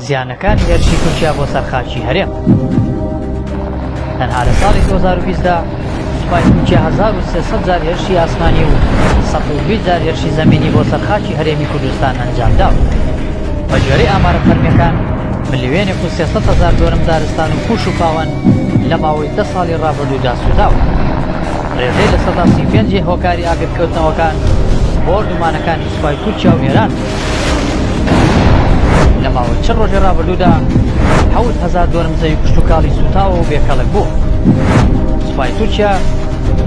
زیانەکانی هێرشی تورکیا بۆ سەرخاکی هەرێم. تەنها لە ساڵی 2020دا سوپای تورکیا 1300 جار هێرشی ئاسمانی و 120 جار هێرشی زەمینی بۆ سەرخاکی هەرێمی کوردستان ئەنجامداوە. بە گوێرەی ئامارە فەرمیەکان ملیۆنێک و 300,000 دۆرم دارستان و کوش و پاوەن لە ماوەی 10 ساڵی ڕابردوودا سوتاوە. ڕێژەی لە 35 هۆکاری ئاگرکەوتنەوەکان بۆ ئۆردومانەکانی سوپای تورکیا و ئێران. لە ماوەی 4 ڕۆژی ڕابردوودا 7,000 دۆرم زەوی کشت و کاڵی سوتاوە و بێکەڵک بوو. سوپای تورکیا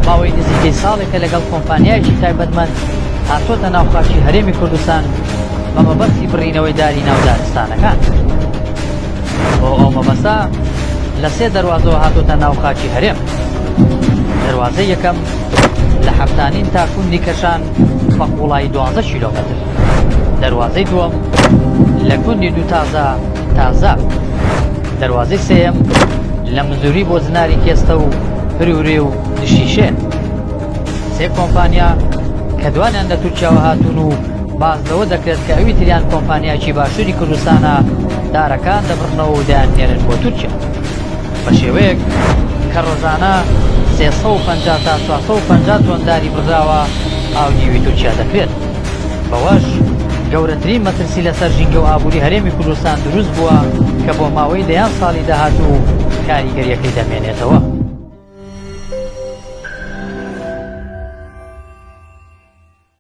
ماوەی نزیکەی ساڵێکە لەگەڵ کۆمپانیایەکی تایبەتمەند هاتۆتە ناوخاکی هەرێمی کوردستان بە مەبەستی بڕینەوەی داری ناودارستانەکان. بۆ ئەو مەبەستە لە 3 دەواازەوە هاتۆتە ناوخاکی هەرێم. دەواازەی یەکەم لە حەفتانین تا کوندی کەشان بە قوڵایی 12 کیلۆمەتر. دەواازەی دووەم لە کوندی دوو تازە. دەواازەی سێیەم لە مزوری بۆ زناری کێستە و هەرورێ و دشیشێ. سێ کۆمپانیا کە دوانیان لە تورکیاوە هاتوون و بازدەوە دەکرێت کە ئەوی تریان کۆمپانیاکی باشووری کوردستانە دارەکان دەبڕنەوە و دایانهێنن بۆ تورکیا بە شێوەیەک کە ڕۆژانە 350 تا 450 تۆن داری بڕداوە ئاونیوی تورکیا دەکرێت. بەوەش گەورەترین مەترسی لەسەر ژینگە و ئابووری هەرێمی کوردستان دروست بووە کە بۆ ماوەی 10 ساڵی داهاتوو کاریگەریەکەی دەمێنێتەوە.